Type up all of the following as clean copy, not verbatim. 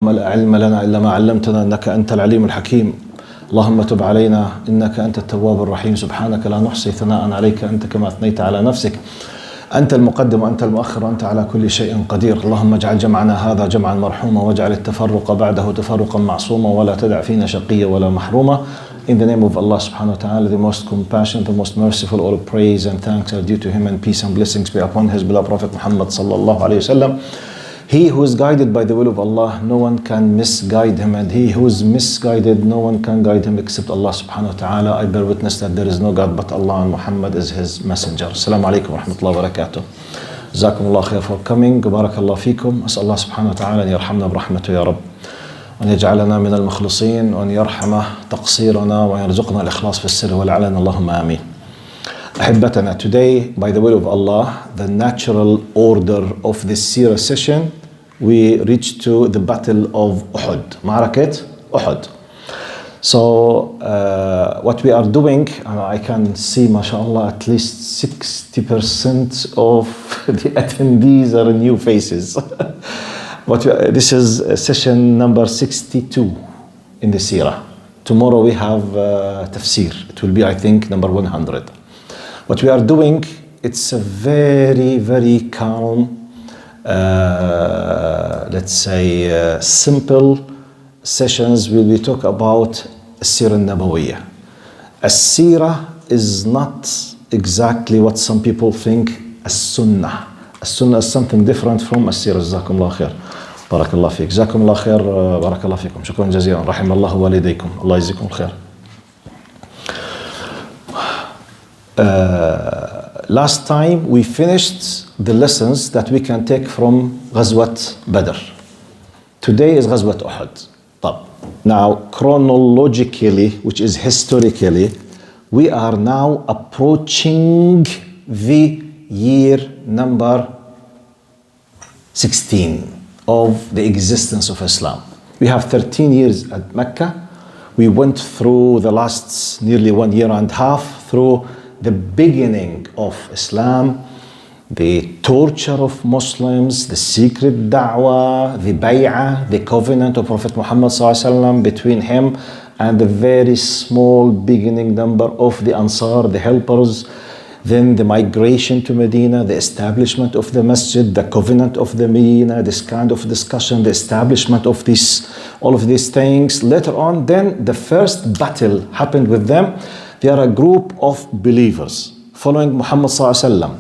لا علم لنا إلا ما علمتنا إنك أنت العليم الحكيم. اللهم تب علينا إنك أنت التواب الرحيم. سبحانك لا نحصي ثناء عليك أنت كما أثنيت على نفسك. أنت المقدم وأنت المؤخر وأنت على كل شيء قدير. اللهم اجعل جمعنا هذا جمعا مرحوما واجعل التفرق بعده تفرقا معصوما ولا تدع فينا شقيا ولا محروما. In the name of Allah subhanahu wa ta'ala, the most compassionate, the most merciful, all praise and thanks are due to him, and peace and blessings be upon his beloved Prophet Muhammad sallallahu alayhi wa sallam. He who is guided by the will of Allah, no one can misguide him, and he who is misguided, no one can guide him except Allah subhanahu wa ta'ala. I bear witness that there is no God but Allah, and Muhammad is his messenger. Assalamu alaikum wa rahmatullahi wa barakatuh. Jazakumullah khair for coming. Barakallah fikum. As'al Allah subhanahu wa ta'ala an yarhamna برحمته يا رب. وأن يجعلنا من المخلصين وأن يرحم تقصيرنا وأن يرزقنا الإخلاص في السر والعلن. اللهم آمين. أحبتنا, today, by the will of Allah, the natural order of this Seerah session, we reach to the battle of Uhod, Ma'arakat Uhod. So, what we are doing, I can see, mashallah, at least 60% of the attendees are new faces. This is session number 62 in the Seerah. Tomorrow we have tafsir. It will be, I think, number 100. What we are doing, it's a very, very calm, let's say, simple sessions where we talk about Seerah Nabawiyah. A Seerah is not exactly what some people think as Sunnah. As Sunnah is something different from as Seerah. Jazakumullah khair. Barakallah fiik. Jazakumullah khair. Barakallah fiikum. Shukran jazilan. Rahimallahu walidaykum. Allah yazikum khair. Last time we finished the lessons that we can take from Ghazwat Badr. Today is Ghazwat Uhud. Now, chronologically, which is historically, we are now approaching the year number 16 of the existence of Islam. We have 13 years at Mecca. We went through the last nearly 1 year and a half through the beginning of Islam, the torture of Muslims, the secret da'wah, the bay'ah, the covenant of Prophet Muhammad ﷺ between him and the very small beginning number of the Ansar, the helpers, then the migration to Medina, the establishment of the masjid, the covenant of the Medina, this kind of discussion, the establishment of this, all of these things. Later on, then the first battle happened with them. They are a group of believers following Muhammad ﷺ,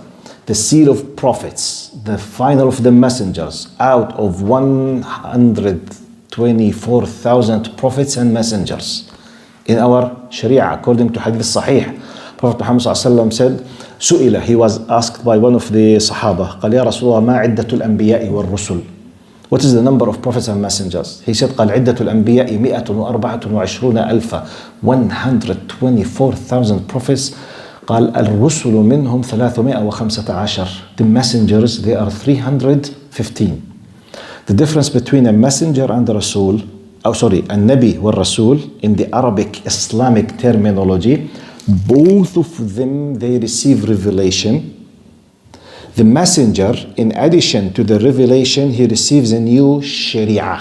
the seal of prophets, the final of the messengers, out of 124,000 prophets and messengers. In our Sharia, according to Hadith Sahih, Prophet Muhammad ﷺ said, سئل, he was asked by one of the Sahaba, قال يا رسول الله ما عدة الأنبياء والرسل? What is the number of prophets and messengers? He said, قال عدة الأنبياء 124,000 124,000 prophets. قال الرسل منهم 315. The messengers, they are 315. The difference between a messenger and a Rasul, a Nabi or Rasul, in the Arabic Islamic terminology, both of them, they receive revelation. The messenger, in addition to the revelation, he receives a new Sharia,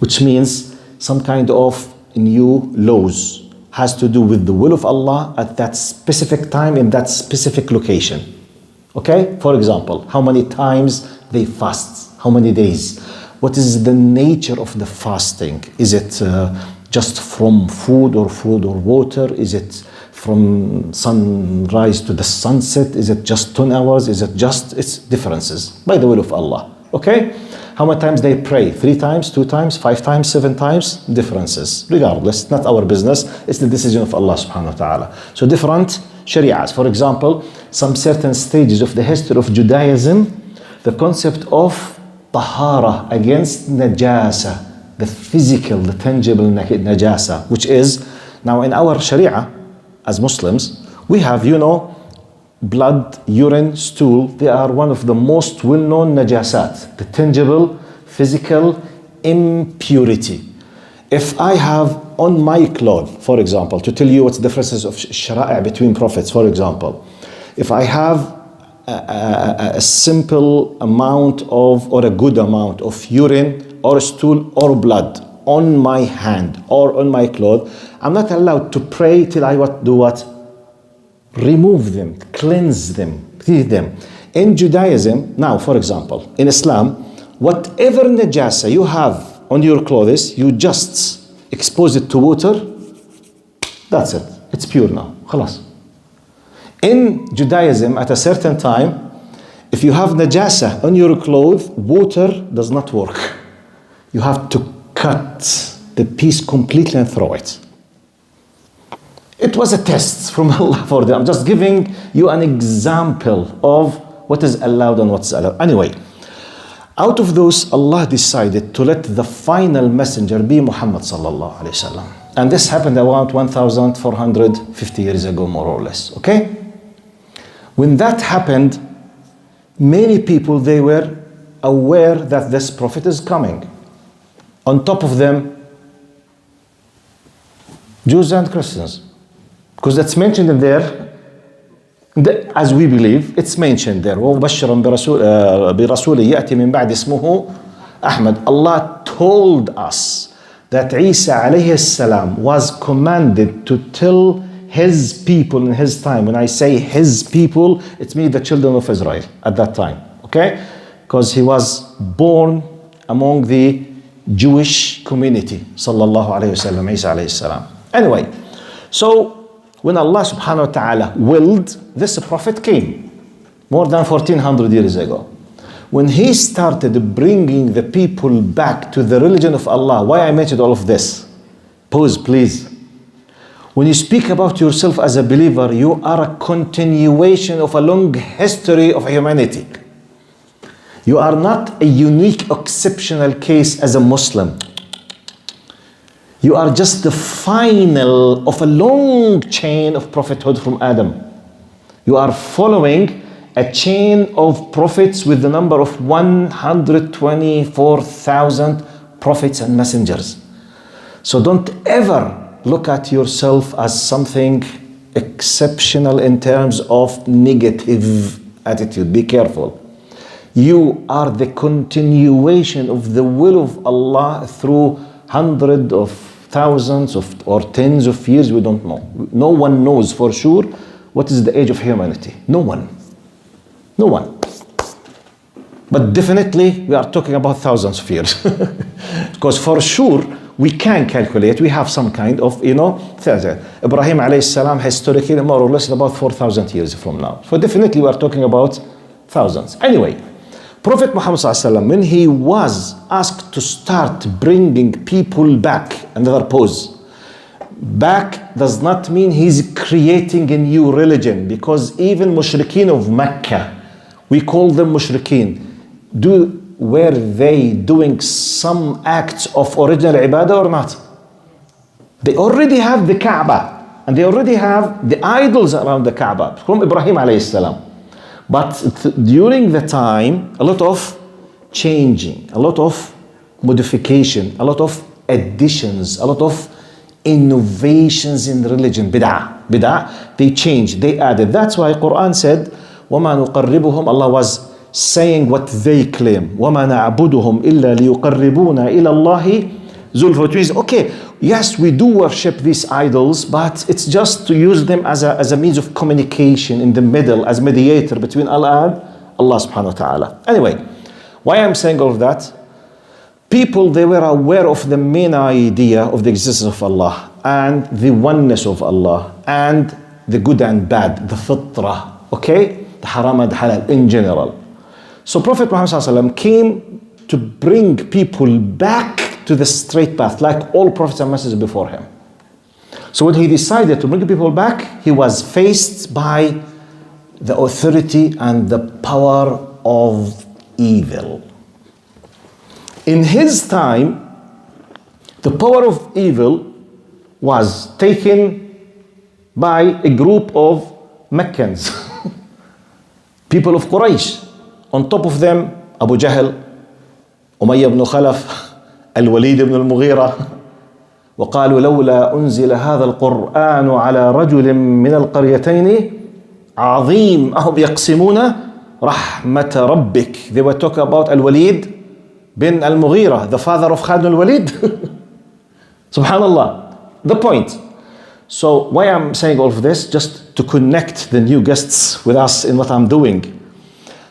which means some kind of new laws, has to do with the will of Allah at that specific time in that specific location. Okay? For example, how many times they fast, how many days, what is the nature of the fasting? Is it just from food or water? Is it from sunrise to the sunset? Is it just 10 hours? Is it just, it's differences by the will of Allah. Okay? How many times they pray? 3 times, 2 times, 5 times, 7 times? Differences. Regardless, not our business. It's the decision of Allah subhanahu wa ta'ala. So different shari'as. For example, some certain stages of the history of Judaism, the concept of tahara against najasa, the physical, the tangible najasa, which is, now in our sharia, as Muslims, we have, blood, urine, stool. They are one of the most well-known najasat, the tangible, physical impurity. If I have on my cloth, for example, to tell you what's the differences of shara'i between prophets, for example, if I have a simple amount of, or a good amount of urine or stool or blood on my hand or on my cloth, I'm not allowed to pray till I do what? Remove them, cleanse them, clean them. In Judaism, now for example, in Islam, whatever najasa you have on your clothes, you just expose it to water, that's it. It's pure now. خلاص. In Judaism, at a certain time, if you have najasa on your clothes, water does not work. You have to cut the piece completely and throw it. It was a test from Allah for them. I'm just giving you an example of what is allowed and what's allowed. Anyway, out of those, Allah decided to let the final messenger be Muhammad sallallahu alayhi wasallam. And this happened around 1,450 years ago, more or less, okay? When that happened, many people, they were aware that this prophet is coming. On top of them, Jews and Christians. Because that's mentioned in there, as we believe, it's mentioned there. وَبَشَّرًا بِرَسُولٍ يَأْتِي مِنْ بَعْدِ اسْمُهُ أحمد. Allah told us that Isa alayhi salam was commanded to tell his people in his time. When I say his people, it means the children of Israel at that time, okay? Because he was born among the Jewish community, sallallahu alayhi wasallam, Isa alayhi salam. Anyway, so when Allah subhanahu wa ta'ala willed, this prophet came more than 1400 years ago. When he started bringing the people back to the religion of Allah, why I mentioned all of this? Pause, please. When you speak about yourself as a believer, you are a continuation of a long history of humanity. You are not a unique, exceptional case as a Muslim. You are just the final of a long chain of prophethood from Adam. You are following a chain of prophets with the number of 124,000 prophets and messengers. So don't ever look at yourself as something exceptional in terms of negative attitude. Be careful. You are the continuation of the will of Allah through hundreds of thousands of or tens of years. We don't know. No one knows for sure what is the age of humanity. No one. No one. But definitely we are talking about thousands of years. Because for sure we can calculate, we have some kind of, Ibrahim alayhi salam historically more or less about 4,000 years from now. So definitely we are talking about thousands. Anyway, Prophet Muhammad sallallahu alaihi wasallam, when he was asked to start bringing people back, another pause, back does not mean he's creating a new religion, because even mushrikeen of Mecca, we call them mushrikeen, were they doing some acts of original ibadah or not? They already have the Kaaba, and they already have the idols around the Kaaba from Ibrahim alayhi salam. But during the time, a lot of changing, a lot of modification, a lot of additions, a lot of innovations in religion, bid'ah, they changed, they added. That's why Quran said, وَمَا نُقَرِّبُهُمْ, Allah was saying what they claim. وَمَا نَعْبُدُهُمْ إِلَّا لِيُقَرِّبُونَ إِلَى اللَّهِ زُلْفَى. Which means, okay, yes, we do worship these idols, but it's just to use them as a means of communication in the middle, as mediator between Allah and Allah subhanahu wa ta'ala. Anyway, why I'm saying all of that? People, they were aware of the main idea of the existence of Allah and the oneness of Allah and the good and bad, the fitrah, okay? The haram and halal in general. So Prophet Muhammad sallallahu alaihi wasallam came to bring people back to the straight path, like all prophets and messengers before him. So when he decided to bring people back, he was faced by the authority and the power of evil. In his time, the power of evil was taken by a group of Meccans, people of Quraysh. On top of them, Abu Jahl, Umayyah ibn Khalaf, الوليد بن المغيرة. وقالوا لولا أنزل هذا القرآن على رجل من القريتين عظيم أهم يقسمون رحمة ربك. They were talking about Al-Walid bin Al-Mughira, the father of Khalid al-Walid. Subhanallah. The point. So why I'm saying all of this? Just to connect the new guests with us in what I'm doing.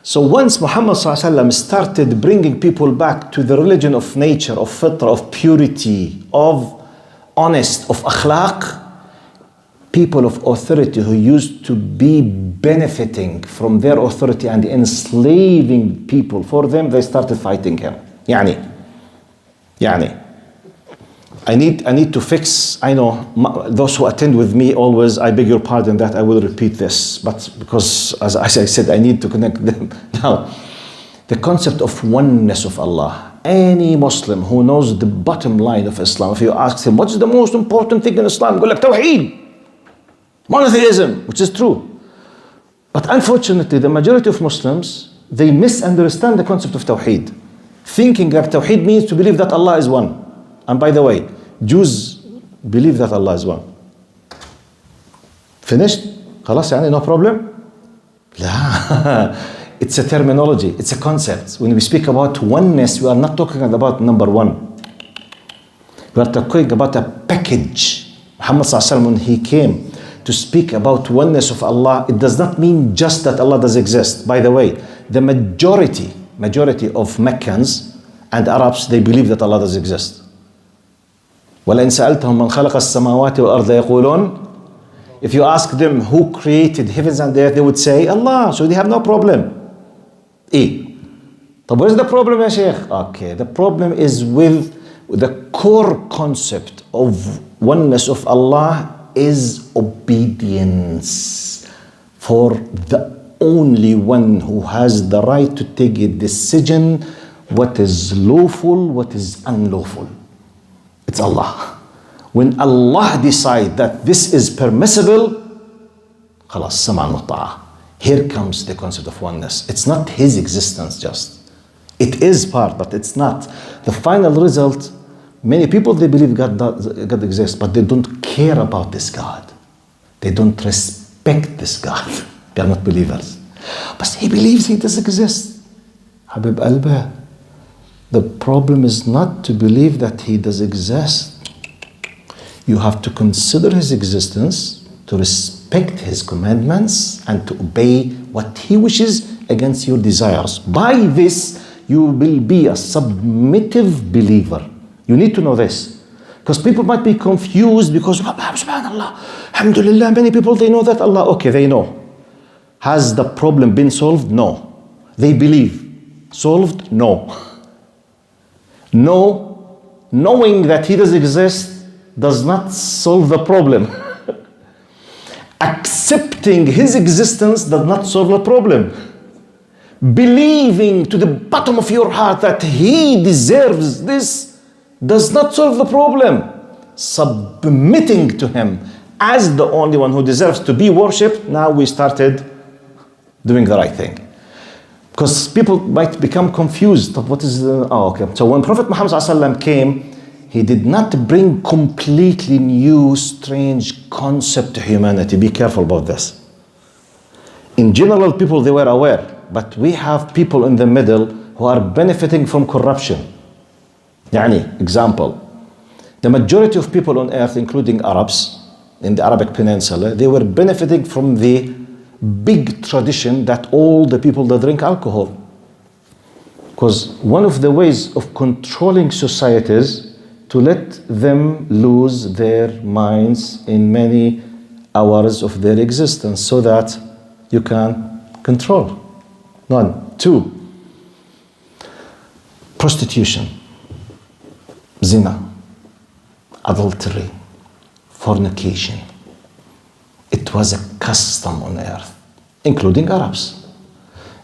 So once Muhammad started bringing people back to the religion of nature, of fitrah, of purity, of honest, of akhlaq, people of authority who used to be benefiting from their authority and enslaving people for them, they started fighting him. يعني I need to fix. I know those who attend with me always, I beg your pardon that I will repeat this, but because as I said, I need to connect them. Now, the concept of oneness of Allah. Any Muslim who knows the bottom line of Islam, if you ask him, what's the most important thing in Islam? Go like Tawheed, monotheism, which is true. But unfortunately, the majority of Muslims, they misunderstand the concept of Tawheed, thinking that Tawheed means to believe that Allah is one. And by the way, Jews believe that Allah is one. Finished? خلاص يعني no problem? لا. It's a terminology, it's a concept. When we speak about oneness, we are not talking about number one. We are talking about a package. Muhammad ﷺ, when he came to speak about oneness of Allah, it does not mean just that Allah does exist. By the way, the majority of Meccans and Arabs, they believe that Allah does exist. وَلَئِنْ سَأَلْتَهُمْ مَنْ خَلَقَ السَّمَاوَاتِ وَالْأَرْضَ يَقُولُونَ. If you ask them who created heavens and earth, they would say Allah. So they have no problem. طب where's the problem, ya Sheikh? Okay, the problem is with the core concept of oneness of Allah is obedience for the only one who has the right to take a decision what is lawful, what is unlawful. It's Allah. When Allah decides that this is permissible, خلاص سمعا وطاعة. Here comes the concept of oneness. It's not his existence just. It is part, but it's not. The final result, many people, they believe God exists, but they don't care about this God. They don't respect this God. They are not believers. But he believes he does exist. Habib Alba, the problem is not to believe that he does exist. You have to consider his existence, to respect his commandments, and to obey what he wishes against your desires. By this, you will be a submissive believer. You need to know this. Because people might be confused because, subhanallah, alhamdulillah, many people, they know that Allah, okay, they know. Has the problem been solved? No. They believe. Solved? No. No, knowing that he does exist does not solve the problem. Accepting his existence does not solve the problem. Believing to the bottom of your heart that he deserves this does not solve the problem. Submitting to him as the only one who deserves to be worshipped, now we started doing the right thing. Because people might become confused of what is the, okay. So when Prophet Muhammad ﷺ came, he did not bring completely new, strange concept to humanity. Be careful about this. In general, people, they were aware, but we have people in the middle who are benefiting from corruption. Yani, example, the majority of people on earth, including Arabs in the Arabic Peninsula, they were benefiting from the big tradition that all the people that drink alcohol. Because one of the ways of controlling societies to let them lose their minds in many hours of their existence so that you can control. 1. 2. Prostitution, zina, adultery, fornication. It was a custom on earth, including Arabs.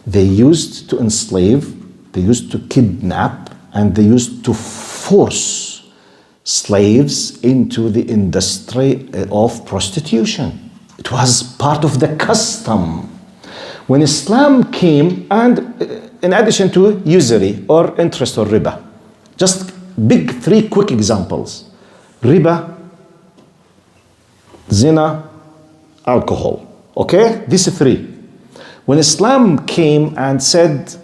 They used to enslave, they used to kidnap, and they used to force slaves into the industry of prostitution. It was part of the custom. When Islam came, and in addition to usury or interest or riba, just big 3 quick examples: riba, zina, alcohol. Okay, these 3. When Islam came and said,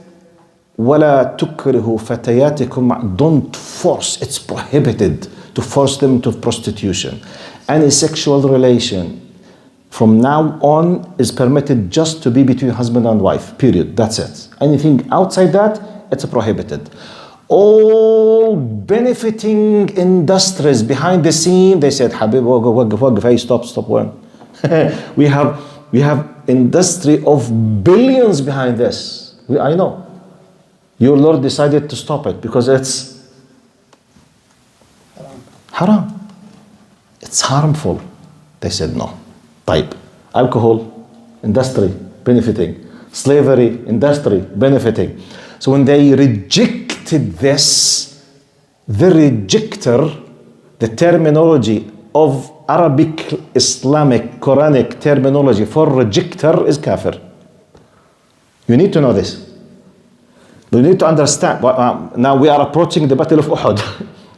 وَلَا تُكْرِهُ فَتَيَاتِكُمْ, don't force, it's prohibited to force them to prostitution. Any sexual relation from now on is permitted just to be between husband and wife, period, that's it. Anything outside that, it's prohibited. All benefiting industries behind the scene, they said, Habib, hey, stop when? we have industry of billions behind this. I know. Your Lord decided to stop it because it's haram. It's harmful. They said no. Type. Alcohol, industry, benefiting. Slavery, industry, benefiting. So when they rejected this, the rejector, the terminology of Arabic, Islamic, Quranic terminology for rejector is kafir. You need to know this. We need to understand. Now we are approaching the Battle of Uhud.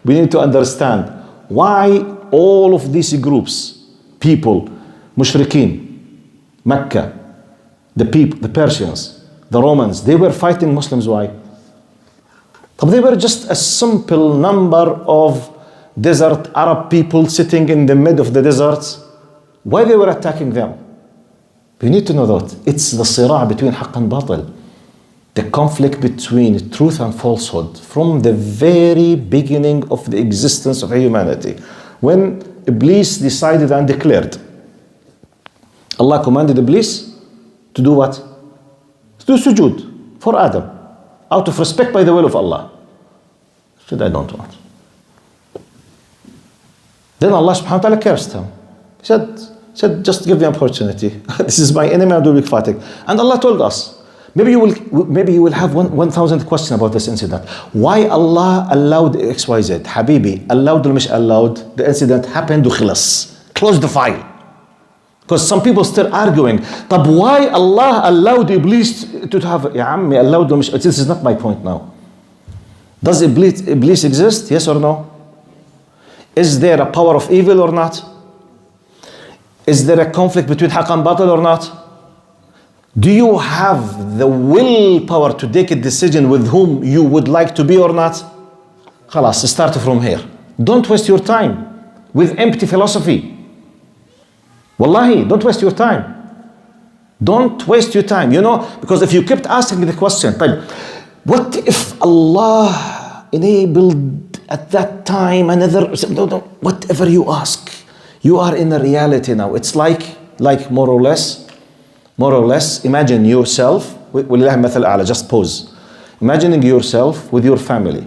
We need to understand why all of these groups, people, Mushrikeen, Mecca, the people, the Persians, the Romans, they were fighting Muslims. Why? But they were just a simple number of desert Arab people sitting in the mid of the deserts. Why they were attacking them? We need to know that. It's the Seerah between haqq and batil. The conflict between truth and falsehood from the very beginning of the existence of humanity. When Iblis decided and declared, Allah commanded Iblis to do what? To do sujood for Adam, out of respect by the will of Allah. He said, I don't want. Then Allah subhanahu wa ta'ala cursed him. He said, just give the opportunity. This is my enemy, I will be fighting. And Allah told us, maybe you will have 1,000 questions about this incident. Why Allah allowed XYZ? Habibi, allowed or مش allowed? The incident happened وخلص. Close the file. Because some people still arguing. But why Allah allowed Iblis to have, Ya Ammi, allowed or مش? This is not my point now. Does Iblis exist? Yes or no? Is there a power of evil or not? Is there a conflict between haqq and batil or not? Do you have the willpower to take a decision with whom you would like to be or not? Khalas, start from here. Don't waste your time with empty philosophy. Wallahi, don't waste your time. Don't waste your time, because if you kept asking the question, what if Allah enabled at that time another, no, whatever you ask, you are in a reality now. It's like more or less, imagine yourself, just pause. Imagining yourself with your family.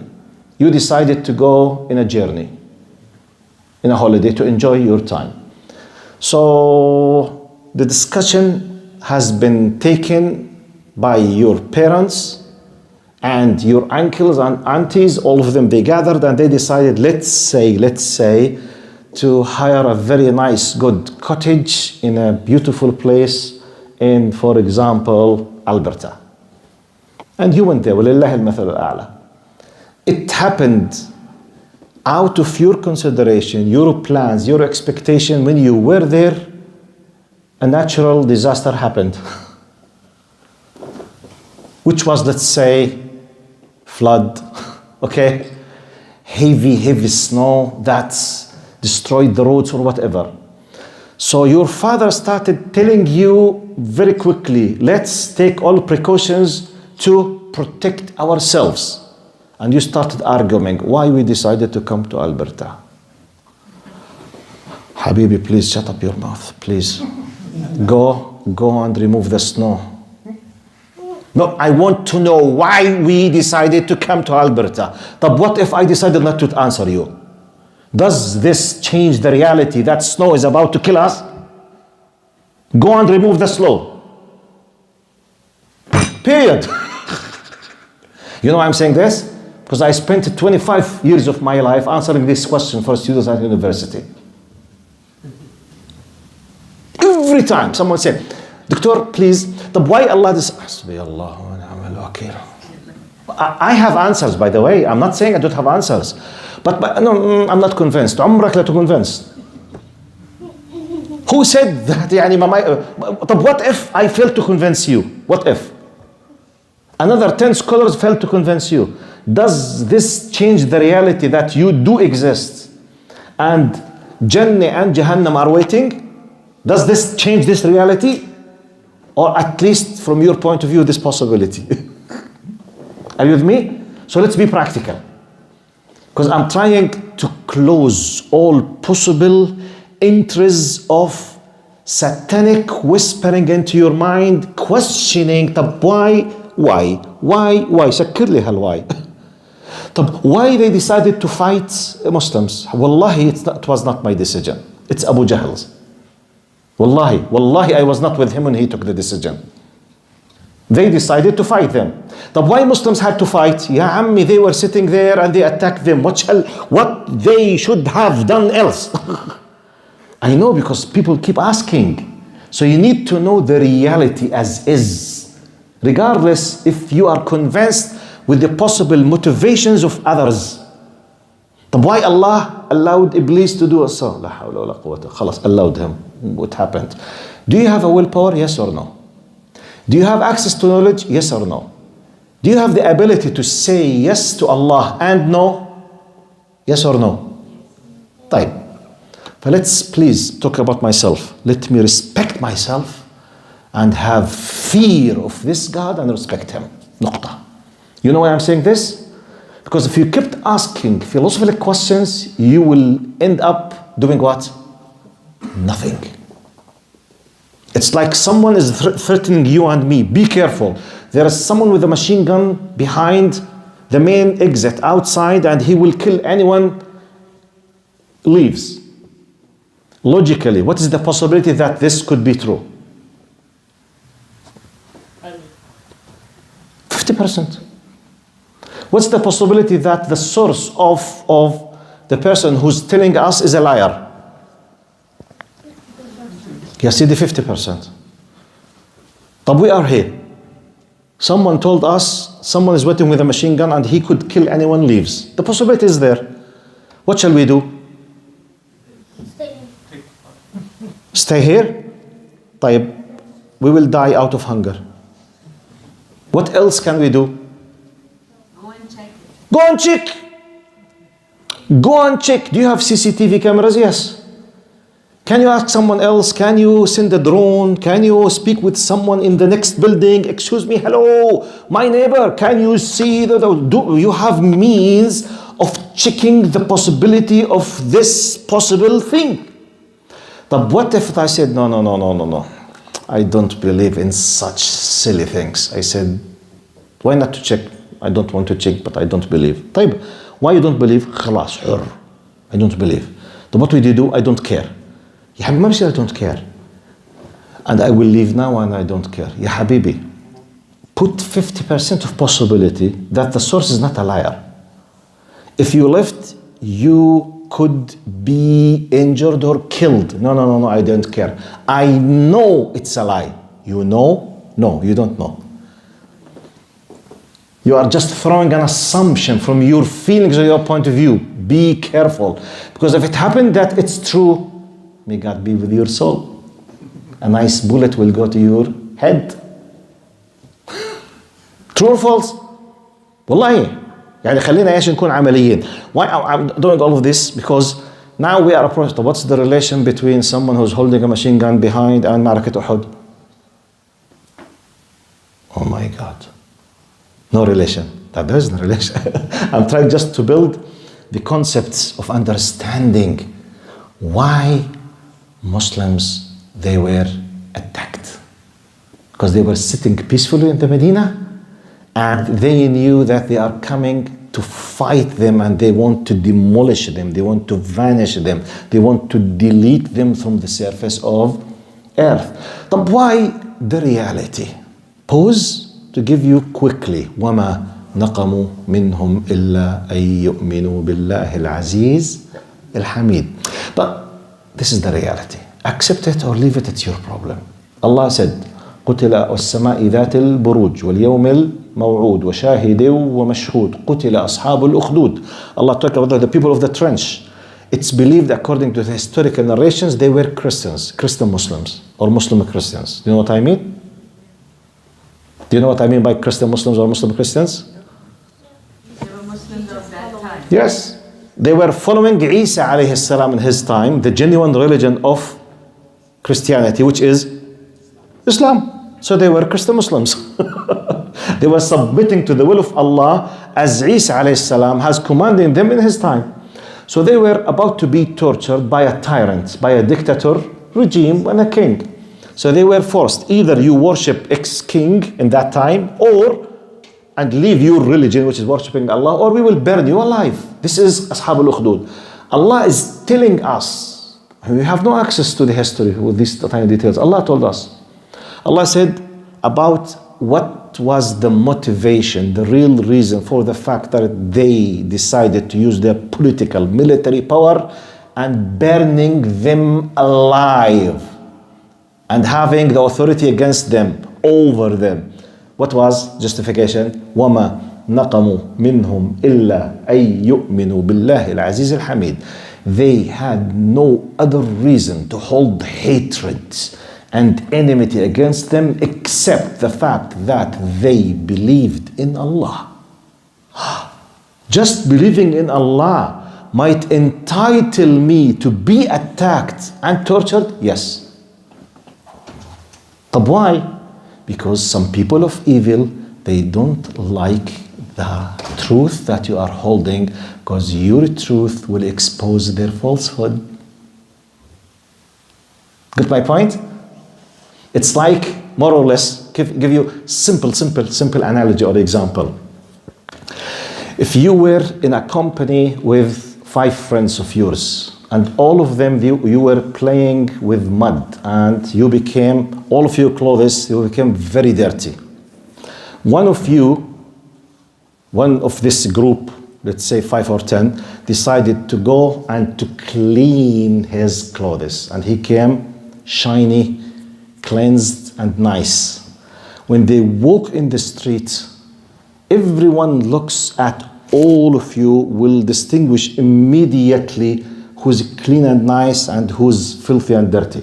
You decided to go in a journey, in a holiday to enjoy your time. So the discussion has been taken by your parents and your uncles and aunties, all of them, they gathered and they decided, let's say, to hire a very nice, good cottage in a beautiful place in, for example, Alberta. And you went there, وَلِلَّهِ الْمَثَلُ الْأَعْلَى. It happened out of your consideration, your plans, your expectation. When you were there, a natural disaster happened. Which was, let's say, flood, okay? Heavy snow that's destroyed the roads or whatever. So your father started telling you very quickly, let's take all precautions to protect ourselves. And you started arguing why we decided to come to Alberta. Habibi, please shut up your mouth, please. Go and remove the snow. No, I want to know why we decided to come to Alberta. But what if I decided not to answer you? Does this change the reality that snow is about to kill us? Go and remove the snow. Period. You know why I'm saying this? Because I spent 25 years of my life answering this question for students at university. Every time someone said, Doctor, please, why Allah this? I have answers, by the way. I'm not saying I don't have answers. But no, I'm not convinced. عمرك لا convinced. Who said that? But what if I fail to convince you? What if? Another 10 scholars failed to convince you. Does this change the reality that you do exist and Jannah and Jahannam are waiting? Does this change this reality? Or at least from your point of view, this possibility? Are you with me? So let's be practical. Because I'm trying to close all possible entries of satanic whispering into your mind, questioning, طب why سكر لي هالwhy. طب why they decided to fight Muslims? Wallahi, it was not my decision. It's Abu Jahl's. Wallahi, I was not with him when he took the decision. They decided to fight them. طب why Muslims had to fight? Ya ammi, they were sitting there and they attacked them. What they should have done else? I know, because people keep asking. So you need to know the reality as is, regardless if you are convinced with the possible motivations of others. طب why Allah allowed Iblis to do so? لا حول ولا قوة. خلاص, allowed him. What happened? Do you have a willpower? Yes or no? Do you have access to knowledge? Yes or no? Do you have the ability to say yes to Allah and no? Yes or no? طيب. But let's please talk about myself. Let me respect myself and have fear of this God and respect him. نقطة. You know why I'm saying this? Because if you kept asking philosophical questions, you will end up doing what? Nothing. It's like someone is threatening you and me. Be careful. There is someone with a machine gun behind the main exit outside and he will kill anyone leaves. Logically, what is the possibility that this could be true? 50%. What's the possibility that the source of the person who's telling us is a liar? Yes, see the 50%. But we are here. Someone told us someone is waiting with a machine gun and he could kill anyone leaves. The possibility is there. What shall we do? Stay here? طيب, we will die out of hunger. What else can we do? Go and check. Go and check. Go and check. Do you have CCTV cameras? Yes. Can you ask someone else? Can you send a drone? Can you speak with someone in the next building? Excuse me, hello, my neighbor. Can you see do you have means of checking the possibility of this possible thing? But what if I said, no. I don't believe in such silly things. I said, why not to check? I don't want to check, but I don't believe. طيب, why you don't believe? خلاص, حر. I don't believe. Then what will you do? I don't care. يا حبيبي ما بصير I don't care. And I will leave now and I don't care. يا حبيبي, put 50% of possibility that the source is not a liar. If you left, you could be injured or killed. No, I don't care. I know it's a lie. You know? No, you don't know. You are just throwing an assumption from your feelings or your point of view. Be careful. Because if it happened that it's true, may God be with your soul. A nice bullet will go to your head. True or false? Wallahi. يعني خلينا ايش نكون عمليين. Why I'm doing all of this? Because now we are approached. What's the relation between someone who's holding a machine gun behind and معركة أحد? Oh my God. No relation. There is no relation. I'm trying just to build the concepts of understanding why Muslims, they were attacked. Because they were sitting peacefully in the Medina and they knew that they are coming to fight them and they want to demolish them, they want to vanish them, they want to delete them from the surface of earth. But why the reality? Pause to give you quickly. وَمَا نَقَمُوا مِنْهُمْ إِلَّا أَن يُؤْمِنُوا بِاللَّهِ الْعَزِيزِ الْحَمِيدِ. But this is the reality. Accept it or leave it, it's your problem. Allah said, قتل والسماء ذات البروج واليوم الموعود وشاهد ومشهود قتل أصحاب الأخدود. Allah talked about the people of the trench. It's believed according to the historical narrations they were Christian Muslims or Muslim Christians. Do you know what I mean? Do you know what I mean by Christian Muslims or Muslim Christians? They were Muslims of that time. Yes. They were following Isa alayhi salam in his time, the genuine religion of Christianity, which is Islam. So they were Christian Muslims. They were submitting to the will of Allah as Isa alayhi salam has commanded them in his time. So they were about to be tortured by a tyrant, by a dictator regime and a king. So they were forced, either you worship ex-king in that time and leave your religion, which is worshipping Allah, or we will burn you alive. This is Ashab al-Ukhdud. Allah is telling us, we have no access to the history with these tiny details. Allah told us. Allah said about what was the motivation, the real reason for the fact that they decided to use their political, military power and burning them alive and having the authority against them, over them. What was justification? وَمَا نَقَمُوا مِنْهُمْ إِلَّا أَن يُؤْمِنُوا بِاللَّهِ الْعَزِيزِ الْحَمِيدِ. They had no other reason to hold hatred and enmity against them except the fact that they believed in Allah. Just believing in Allah might entitle me to be attacked and tortured? Yes. But why? Because some people of evil, they don't like the truth that you are holding, because your truth will expose their falsehood. Get my point? It's like, more or less, give you simple analogy or example. If you were in a company with 5 friends of yours, and all of them, you were playing with mud, and all of your clothes, you became very dirty. One of this group, let's say 5 or 10, decided to go and to clean his clothes, and he came shiny, cleansed, and nice. When they walk in the street, everyone looks at all of you, will distinguish immediately who's clean and nice and who's filthy and dirty.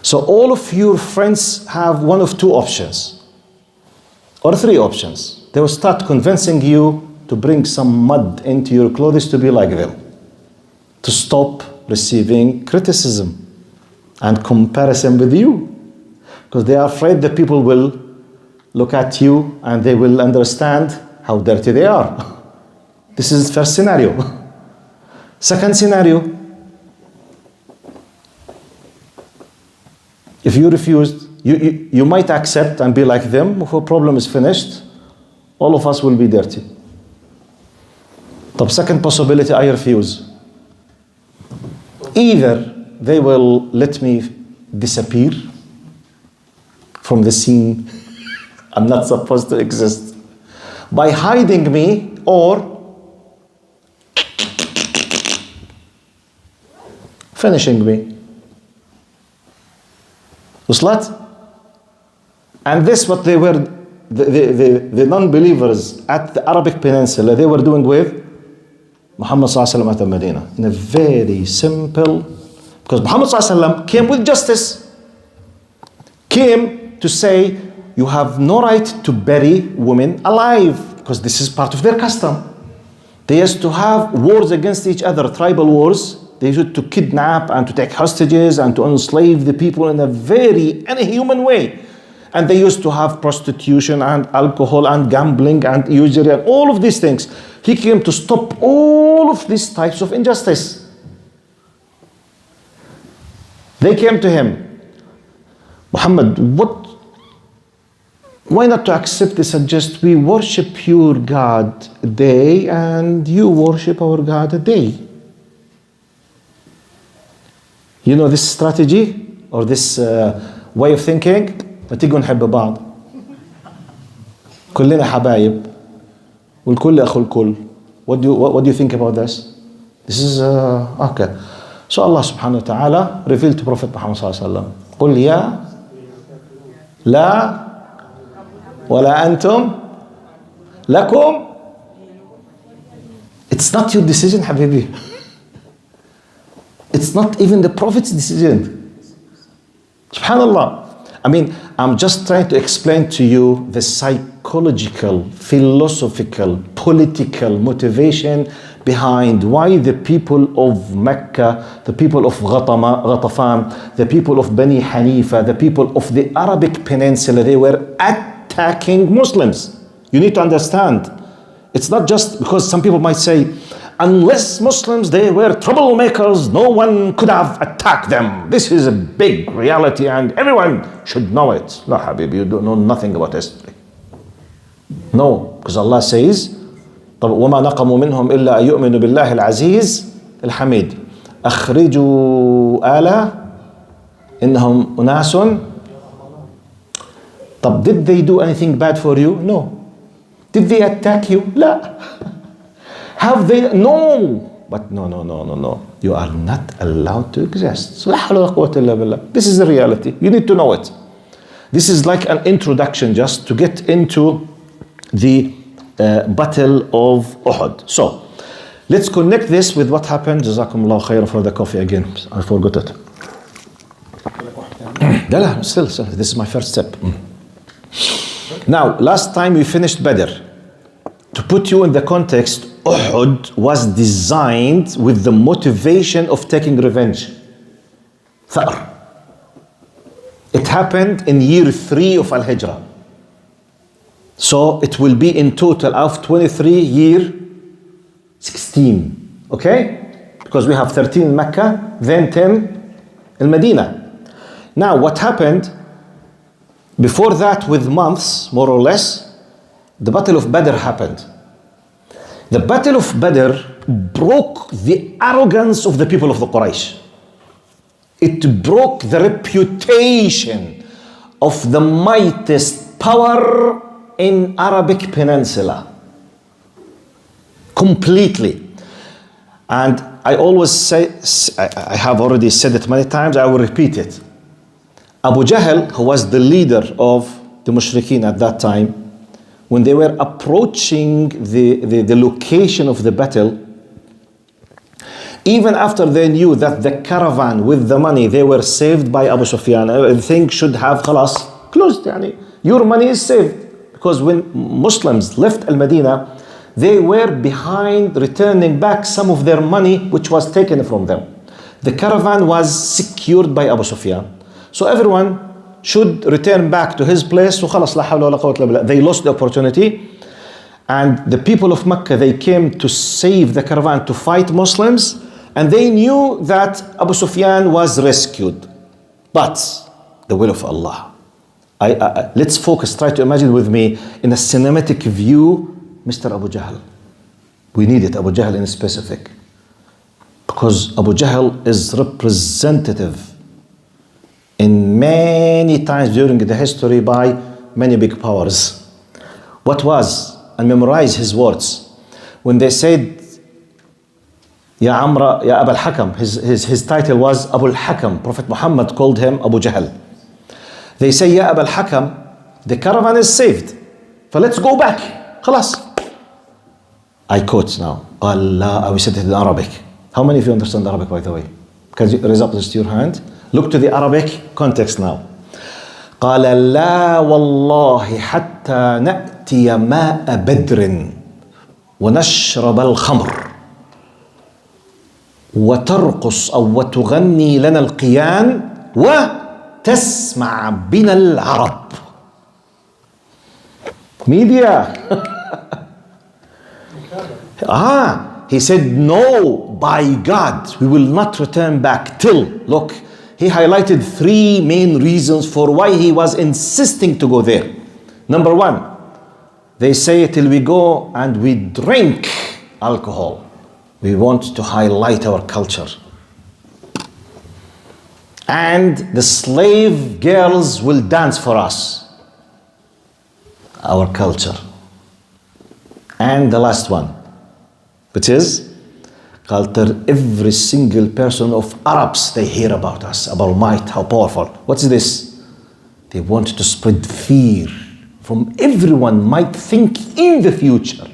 So all of your friends have one of 2 options or 3 options. They will start convincing you to bring some mud into your clothes to be like them, to stop receiving criticism and comparison with you, because they are afraid that people will look at you and they will understand how dirty they are. This is the first scenario. Second scenario, if you refused, you might accept and be like them. If a problem is finished, all of us will be dirty. The second possibility, I refuse. Either they will let me disappear from the scene, I'm not supposed to exist, by hiding me, or finishing me. Uslat? And this what they were, the non-believers at the Arabic Peninsula, they were doing with Muhammad sallallahu alaihi wasallam at Medina, in a very simple, because Muhammad sallallahu alaihi wasallam came with justice, came to say you have no right to bury women alive, because this is part of their custom. They used to have wars against each other, tribal wars. They used to kidnap and to take hostages and to enslave the people in a very inhuman way. And they used to have prostitution and alcohol and gambling and usury and all of these things. He came to stop all of these types of injustice. They came to him, Muhammad, why not to accept this and just we worship your God a day and you worship our God a day? You know this strategy or this way of thinking? ما تيجوا نحب بعض. كلنا حبايب والكل أخو الكل. What do you think about this? This is okay. So Allah subhanahu wa ta'ala revealed to Prophet Muhammad sallallahu alaihi wasallam, قل يا لا ولا أنتم لكم. It's not your decision, Habibi. It's not even the Prophet's decision. Subhanallah. I mean, I'm just trying to explain to you the psychological, philosophical, political motivation behind why the people of Mecca, the people of Ghatafan, the people of Bani Hanifa, the people of the Arabic Peninsula, they were attacking Muslims. You need to understand. It's not just because some people might say, unless Muslims, they were troublemakers, no one could have attacked them. This is a big reality and everyone should know it. No, Habib, you don't know nothing about history. No, because Allah says, وما نقموا منهم إلا أن يؤمنوا بالله العزيز الحميد أخرجوا آلا إنهم أناس. طب did they do anything bad for you? No. Did they attack you? لا. Have they? No. But no. You are not allowed to exist. This is the reality. You need to know it. This is like an introduction just to get into the Battle of Uhud. So, let's connect this with what happened. Jazakumullah khair for the coffee again. I forgot it. Still, this is my first step. Now, last time we finished Badr. To put you in the context, Uhud was designed with the motivation of taking revenge. Thar. It happened in year 3 of Al-Hijrah. So it will be in total of 23 year 16. Okay? Because we have 13 in Mecca, then 10 in Medina. Now what happened? Before that, with months, more or less, the Battle of Badr happened. The Battle of Badr broke the arrogance of the people of the Quraysh. It broke the reputation of the mightiest power in Arabic Peninsula. Completely. And I always say, I have already said it many times, I will repeat it. Abu Jahl, who was the leader of the Mushrikeen at that time, when they were approaching the location of the battle, even after they knew that the caravan with the money, they were saved by Abu Sufyan, everything should have khalas, closed. Yani, your money is saved. Because when Muslims left Al-Madinah, they were behind returning back some of their money which was taken from them. The caravan was secured by Abu Sufyan. So everyone should return back to his place. So خلاص لا حول ولا قوة إلا بالله. They lost the opportunity. And the people of Mecca, they came to save the caravan, to fight Muslims. And they knew that Abu Sufyan was rescued. But the will of Allah. Let's focus, try to imagine with me in a cinematic view, Mr. Abu Jahl. We need it, Abu Jahl in specific. Because Abu Jahl is representative in many times during the history by many big powers. What was, and memorize his words, when they said, Ya Amra, Ya Abu al-Hakam, his title was Abu al-Hakam. Prophet Muhammad called him Abu Jahl. They say, Ya Abu al-Hakam, the caravan is saved. So let's go back. خلاص. I quote now. Allah, we said it in Arabic. How many of you understand Arabic, by the way? Can you raise up this to your hand? Look to the Arabic context now. قال لا والله حتى نأتي ماء بدر ونشرب الخمر وترقص أو وتغني لنا القيان وتسمع بنا العرب. Media. He said, no, by God, we will not return back till, look, he highlighted 3 main reasons for why he was insisting to go there. Number 1, they say till we go and we drink alcohol. We want to highlight our culture. And the slave girls will dance for us. Our culture. And the last one, which is, every single person of Arabs, they hear about us, about might, how powerful. What's this? They want to spread fear from everyone might think in the future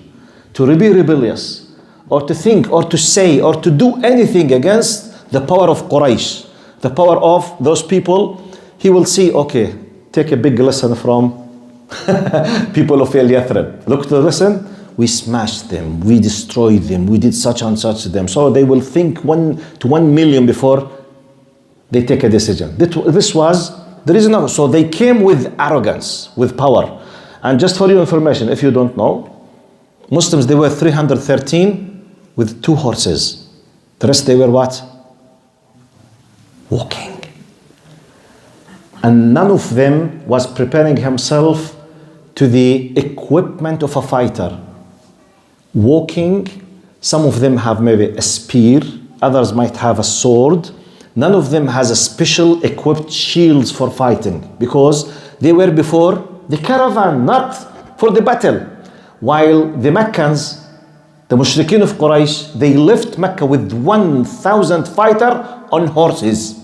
to be rebellious, or to think, or to say, or to do anything against the power of Quraysh, the power of those people. He will see, okay, take a big lesson from people of El Yathrib. Look to the lesson. We smashed them, we destroyed them, we did such and such to them. So they will think 1 to 1 million before they take a decision. This was the reason. So they came with arrogance, with power. And just for your information, if you don't know, Muslims, they were 313 with 2 horses. The rest, they were what? Walking. And none of them was preparing himself to the equipment of a fighter. Walking, some of them have maybe a spear, others might have a sword. None of them has a special equipped shields for fighting, because they were before the caravan, not for the battle. While the Meccans, the Mushrikeen of Quraysh, they left Mecca with 1,000 fighters on horses,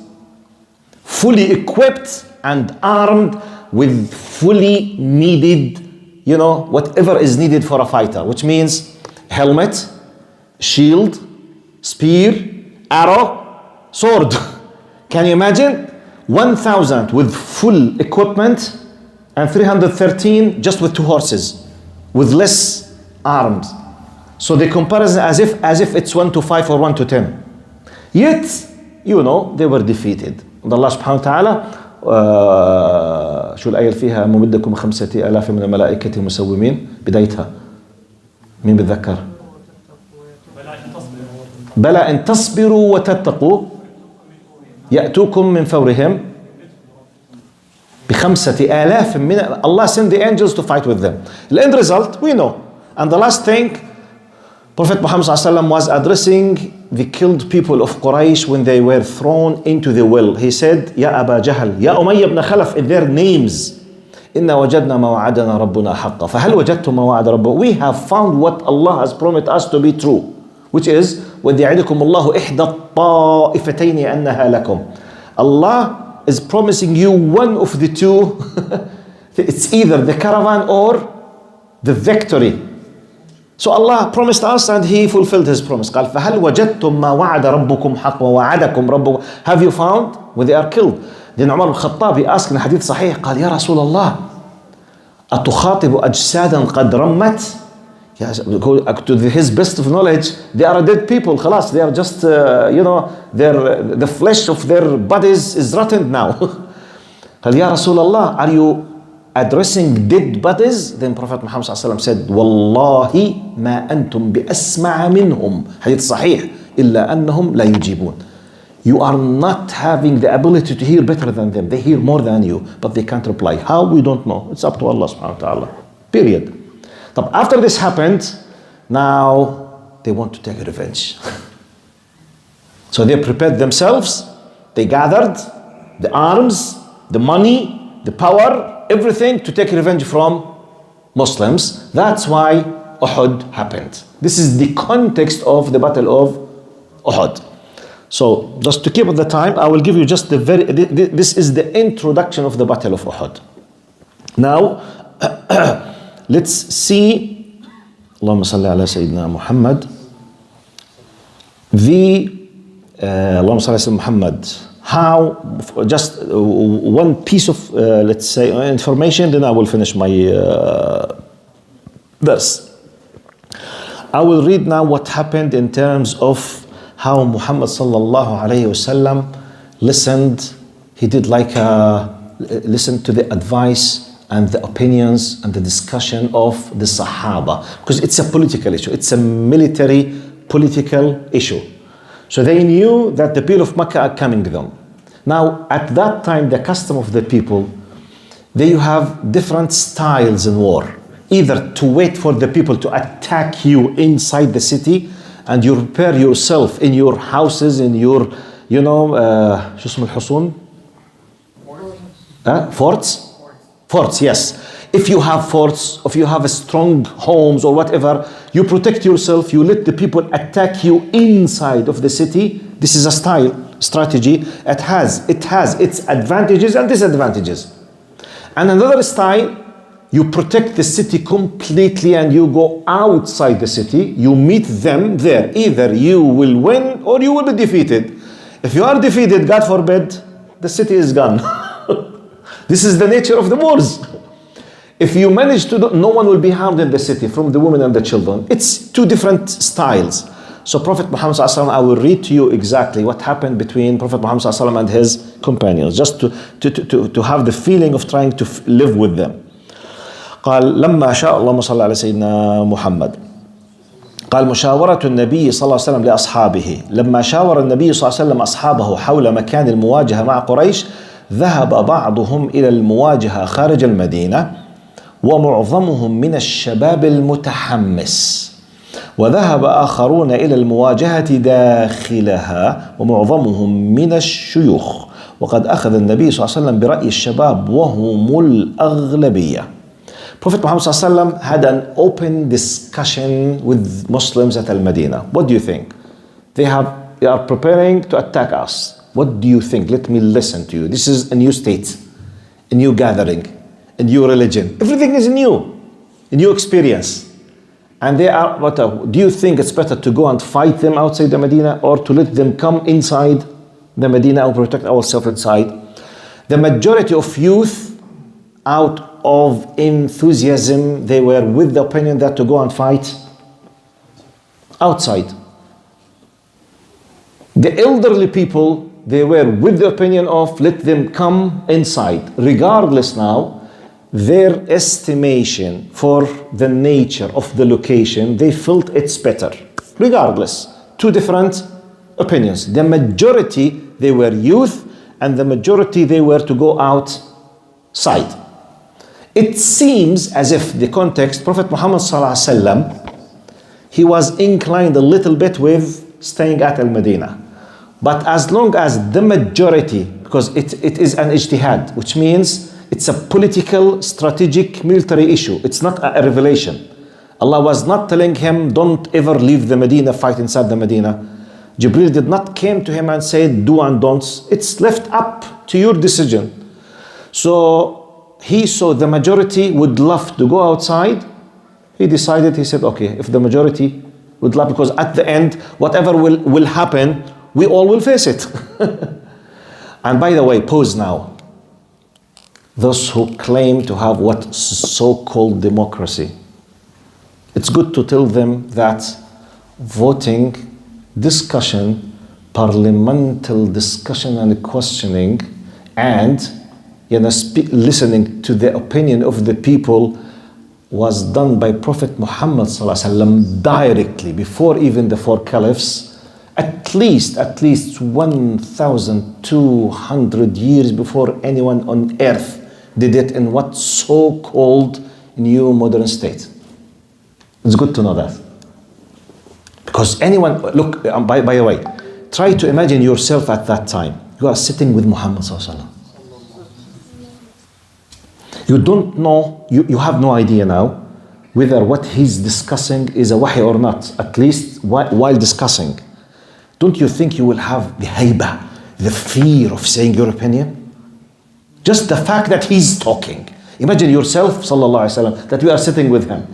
fully equipped and armed with fully needed, whatever is needed for a fighter, which means helmet, shield, spear, arrow, sword. Can you imagine? 1,000 with full equipment and 313 just with 2 horses, with less arms. So the comparison as if it's 1 to 5 or 1 to 10. Yet, they were defeated. And Allah subhanahu wa ta'ala, شو الآية فيها ممدكم 5,000 من الملائكة مسومين بدايتها مين بتذكر؟ بلى إن تصبروا وتتقوا يأتوكم من فورهم ب5,000 من Allah sent the angels to fight with them. The end result, we know. And the last thing, Prophet Muhammad ﷺ was addressing the killed people of Quraysh when they were thrown into the well. He said, Ya Aba Jahl, Ya Umayya ibn Khalaf, in their names. إِنَّا وَجَدْنَا مَا وَعَدَنَا رَبُّنَا حَقًّا فَهَلْ وَجَدْتُمْ مَا وَعَدَ رَبُّ. We have found what Allah has promised us to be true, which is, وَإِذْ يَعِدُكُمُ اللَّهُ إِحْدَى الطَّائِفَتَيْنِ أَنَّهَا لَكُمْ. Allah is promising you one of the two. It's either the caravan or the victory. So Allah promised us and He fulfilled His promise. قال فهل وجدتم ما وعد ربكم حق ووعدكم ربكم. Have you found when they are killed? Then Umar al-Khattab asked in a hadith صحيح, قال يا رسول الله أتخاطب أجسادا قد رمت. Yes, to his best of knowledge, they are dead people. خلاص, they are just the flesh of their bodies is rotten now. قال يا رسول الله, are you addressing dead bodies? Then Prophet Muhammad ﷺ said, والله ما أنتم بأسمع منهم. حديث صحيح. إلا أنهم لا يجيبون. You are not having the ability to hear better than them. They hear more than you, but they can't reply. How? We don't know. It's up to Allah subhanahu wa ta'ala. Period. But after this happened, now they want to take revenge. So they prepared themselves. They gathered the arms, the money, the power, everything to take revenge from Muslims. That's why Uhud happened. This is the context of the battle of Uhud. So just to keep the time, I will give you just this is the introduction of the battle of Uhud. Now, let's see, Allahumma salli ala Sayyidina Muhammad, Allahumma salli ala Muhammad, how, just one piece of, let's say, information, then I will finish my verse. I will read now what happened in terms of how Muhammad sallallahu alayhi wasallam listened. He did listened to the advice and the opinions and the discussion of the Sahaba, because it's a political issue. It's a military political issue. So they knew that the people of Mecca are coming to them. Now, at that time, the custom of the people, they have different styles in war. Either to wait for the people to attack you inside the city, and you prepare yourself in your houses, in your, شو اسم الحصون? Forts? Forts, yes. If you have forts, if you have a strong homes or whatever, you protect yourself, you let the people attack you inside of the city. This is a strategy. It has its advantages and disadvantages. And another style, you protect the city completely and you go outside the city, you meet them there. Either you will win or you will be defeated. If you are defeated, God forbid, the city is gone. This is the nature of the wars. If you manage to do, no one will be harmed in the city from the women and the children. It's two different styles. So Prophet Muhammad ﷺ, I will read to you exactly what happened between Prophet Muhammad ﷺ and his companions, just to have the feeling of trying to live with them. قال لما شاء اللهم صل على سيدنا محمد قال مشاورة النبي صلى الله عليه وسلم لأصحابه لما شاور النبي صلى الله عليه وسلم أصحابه حول مكان المواجهة مع قريش ذهب بعضهم إلى المواجهة خارج المدينة ومعظمهم من الشباب المتحمس وذهب آخرون إلى المواجهة داخلها ومعظمهم من الشيوخ وقد أخذ النبي صلى الله عليه وسلم برأي الشباب وهم الأغلبية. Prophet Muhammad ﷺ had an open discussion with Muslims at Al-Madinah. What do you think? They are preparing to attack us. What do you think? Let me listen to you. This is a new state, a new gathering, a new religion. Everything is new, a new experience. And they are, do you think it's better to go and fight them outside the Medina or to let them come inside the Medina and protect ourselves inside? The majority of youth, out of enthusiasm, they were with the opinion that to go and fight outside. The elderly people, they were with the opinion of let them come inside. Regardless now, their estimation for the nature of the location, they felt it's better. Regardless, two different opinions. The majority, they were youth, and the majority, they were to go outside. It seems as if the context, Prophet Muhammad ﷺ, he was inclined a little bit with staying at Al-Madinah. But as long as the majority, because it is an ijtihad, which means it's a political, strategic, military issue. It's not a revelation. Allah was not telling him, don't ever leave the Medina, fight inside the Medina. Jibreel did not came to him and say, do and don'ts. It's left up to your decision. So he saw the majority would love to go outside. He decided, he said, okay, if the majority would love, because at the end, whatever will happen, we all will face it. And by the way, pause now. Those who claim to have what so-called democracy, it's good to tell them that voting, discussion, parliamentary discussion and questioning, and listening to the opinion of the people was done by Prophet Muhammad ﷺ directly before even the four caliphs. At least 1,200 years before anyone on earth did it in what so-called new modern state. It's good to know that. Because anyone, look, by the way, try to imagine yourself at that time. You are sitting with Muhammad ﷺ. You don't know, you have no idea now whether what he's discussing is a wahi or not, at least while discussing. Don't you think you will have the hayba, the fear of saying your opinion? Just the fact that he's talking. Imagine yourself, sallallahu alaihi wasallam, that you are sitting with him.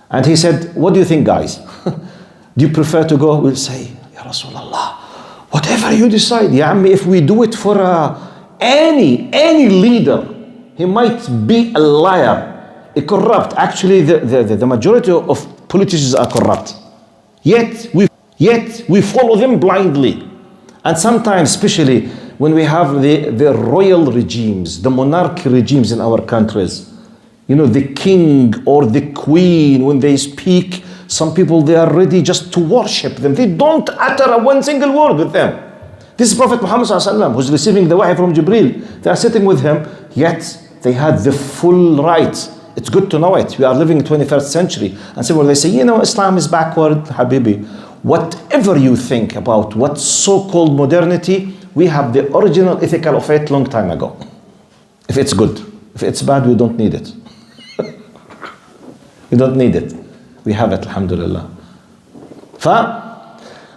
And he said, what do you think, guys? Do you prefer to go? We'll say, Ya Rasulullah, whatever you decide. Ya Ammi, if we do it for any leader, he might be a liar, a corrupt. Actually, the majority of politicians are corrupt. Yet we follow them blindly. And sometimes, especially when we have the royal regimes, the monarchy regimes in our countries, the king or the queen, when they speak, some people, they are ready just to worship them. They don't utter one single word with them. This is Prophet Muhammad ﷺ, who's receiving the wahi from Jibreel. They are sitting with him, yet they had the full right. It's good to know it. We are living in the 21st century. And so when they say, Islam is backward, Habibi. Whatever you think about what so-called modernity, we have the original ethical of it long time ago. If it's good. If it's bad, we don't need it. We don't need it. We have it, alhamdulillah.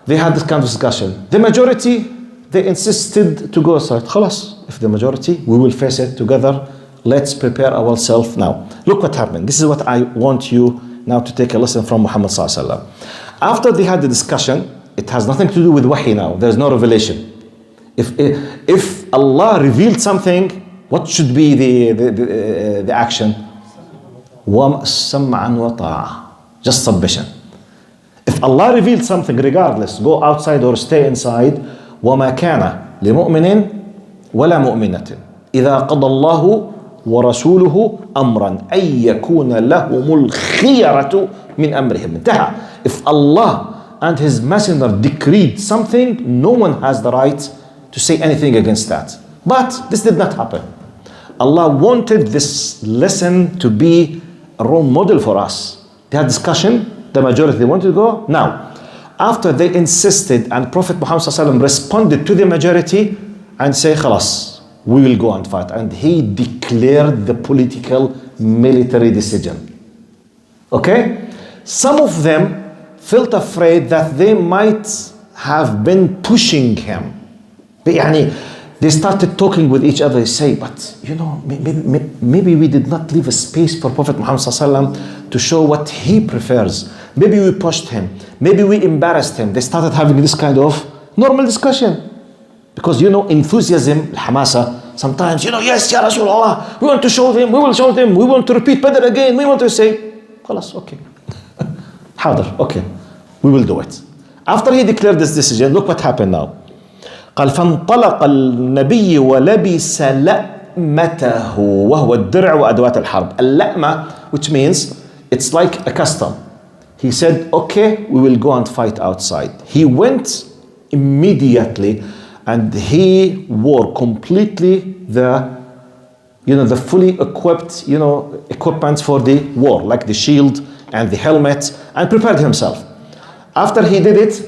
They had this kind of discussion. The majority, they insisted to go aside. Khalas, if the majority, we will face it together. Let's prepare ourselves now. Look what happened. This is what I want you now to take a lesson from Muhammad sallallahu alaihi wasallam. After they had the discussion, it has nothing to do with wahi now. There's no revelation. If Allah revealed something, What should be the action? وَسَمْعًا وَطَاعًا. Just submission. If Allah revealed something, regardless, go outside or stay inside, وَمَا كَانَ لِمُؤْمِنٍ وَلَا مُؤْمِنَةٍ إِذَا قَضَى اللَّهُ ورسوله أمرا أن يكون لهم الخيرة من أمرهم. انتهى. If Allah and His Messenger decreed something, no one has the right to say anything against that. But this did not happen. Allah wanted this lesson to be a role model for us. They had discussion, the majority they wanted to go. Now, after they insisted and Prophet Muhammad ﷺ responded to the majority and say, خلاص, we will go and fight. And he declared the political military decision. Okay? Some of them felt afraid that they might have been pushing him. They started talking with each other. They say, but you know, maybe we did not leave a space for Prophet Muhammad ﷺ to show what he prefers. Maybe we pushed him. Maybe we embarrassed him. They started having this kind of normal discussion. Because you know, enthusiasm, hamasa, sometimes, you know, yes, Ya Rasulullah, we want to show them, we will show them, we want to repeat better again, we want to say, خلاص, okay. حاضر, okay, we will do it. After he declared this decision, look what happened now. قال فانطلق النبي ولبس لأمته وهو الدرع وأدوات الحرب. اللأمة, which means it's like a custom. He said, okay, we will go and fight outside. He went immediately and he wore completely the fully equipped, equipment for the war, like the shield and the helmet, and prepared himself. After he did it,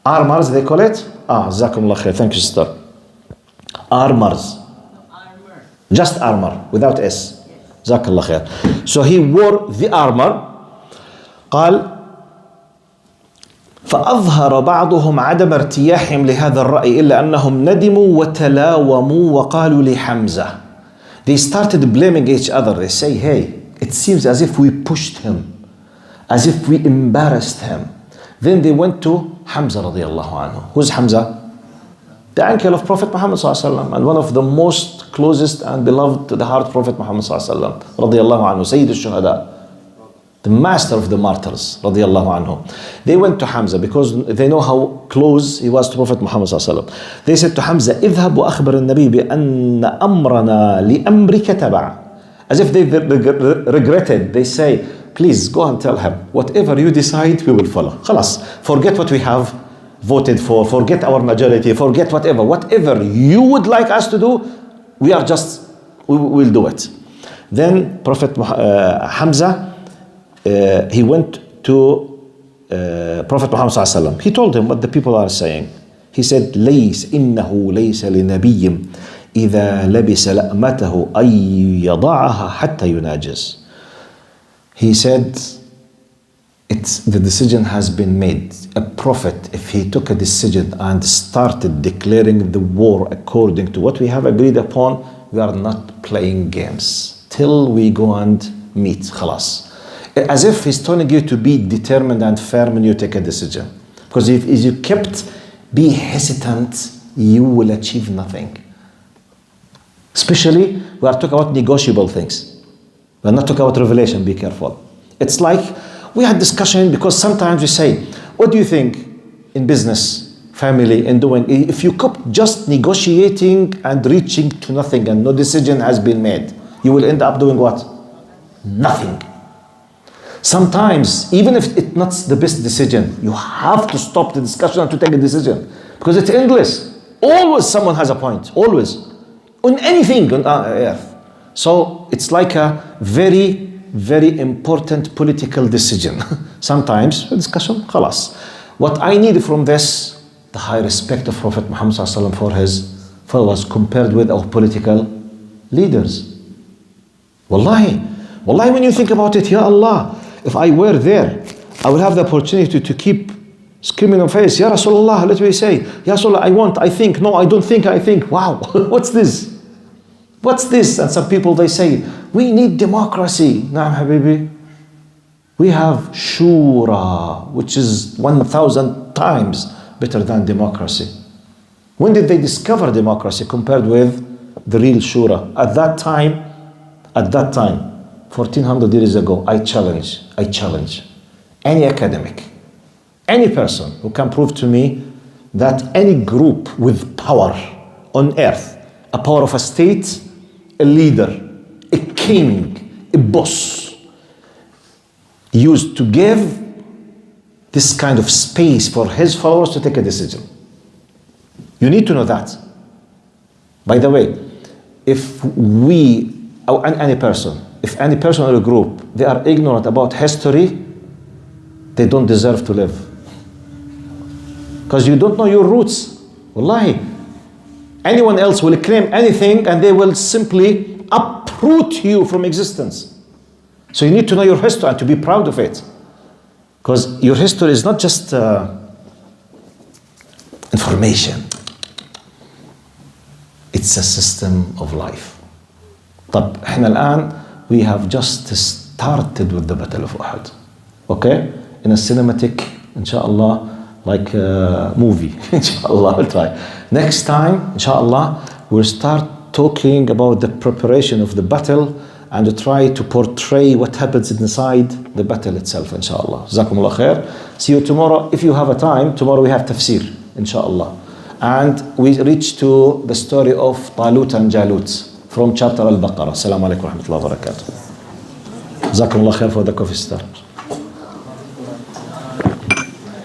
Armors, they call it? Jazakumullah khair. Thank you, sister. Armors. Just armor, without S. Jazakallah khair. So he wore the armor. قال فأظهر بعضهم عدم ارتياحهم لهذا الرأي إلا أنهم ندموا وتلاوموا وقالوا لحمزة. They started blaming each other. They say, hey, it seems as if we pushed him, as if we embarrassed him. Then they went to Hamza radiallahu anhu. Who's Hamza? The uncle of Prophet Muhammad sallallahu alaihi wasallam and one of the most closest and beloved to the heart of Prophet Muhammad sallallahu alaihi wasallam radiallahu anhu, Sayyid al-Shuhada, the master of the martyrs radiallahu anhu. They went to Hamza because they know how close he was to Prophet Muhammad sallallahu alaihi wasallam. They said to Hamza, اذهب وأخبر النبي بأن أمرنا لأمرك تبع. As if they regretted. They say, please go and tell him, whatever you decide, we will follow. خلاص, forget what we have voted for, forget our majority, forget whatever you would like us to do, we will do it. Then Prophet Hamza, he went to Prophet Muhammad sallallahu alaihi wasallam. He told him what the people are saying. He said, إنه ليس لنبي إذا لبس لأمته أن يضعها حتى يناجز. He said, the decision has been made. A prophet, if he took a decision and started declaring the war according to what we have agreed upon, we are not playing games till we go and meet. Khalas. As if he's telling you to be determined and firm when you take a decision. Because if you be hesitant, you will achieve nothing. Especially, we are talking about negotiable things. We're not talking about revelation, be careful. It's like we had discussion because sometimes we say, what do you think in business, family, and doing? If you keep just negotiating and reaching to nothing and no decision has been made, you will end up doing what? Nothing. Sometimes, even if it's not the best decision, you have to stop the discussion and to take a decision because it's endless. Always someone has a point, always. On anything on earth. So it's like a very, very important political decision. Sometimes a discussion, خلاص. What I need from this, the high respect of Prophet Muhammad sallallahu alaihi wasallam for his followers compared with our political leaders. Wallahi, when you think about it, Ya Allah, if I were there, I would have the opportunity to keep screaming on face, Ya Rasulullah, let me say, Ya Rasulullah, I think, no, I don't think, I think. Wow, what's this? What's this? And some people, they say, we need democracy. Naam, habibi. We have shura, which is 1,000 times better than democracy. When did they discover democracy compared with the real shura? At that time, 1400 years ago, I challenge any academic, any person who can prove to me that any group with power on earth, a power of a state, a leader, a king, a boss, used to give this kind of space for his followers to take a decision. You need to know that. By the way, if we, or any person or a group, they are ignorant about history, they don't deserve to live. Because you don't know your roots. Wallahi. Anyone else will claim anything and they will simply uproot you from existence. So you need to know your history and to be proud of it. Because your history is not just information. It's a system of life. طب احنا الآن we have just started with the Battle of Uhud. Okay? In a cinematic, inshallah, like a movie. Inshallah, we'll try. Next time, inshallah, we'll start talking about the preparation of the battle and to try to portray what happens inside the battle itself, inshallah. Jazakumullah khair. See you tomorrow. If you have a time, tomorrow we have tafsir, inshallah. And we reach to the story of Talut and Jalut from chapter Al-Baqarah. Assalamu alaikum wa rahmatullahi wa barakatuh. Jazakumullah khair for the coffee start.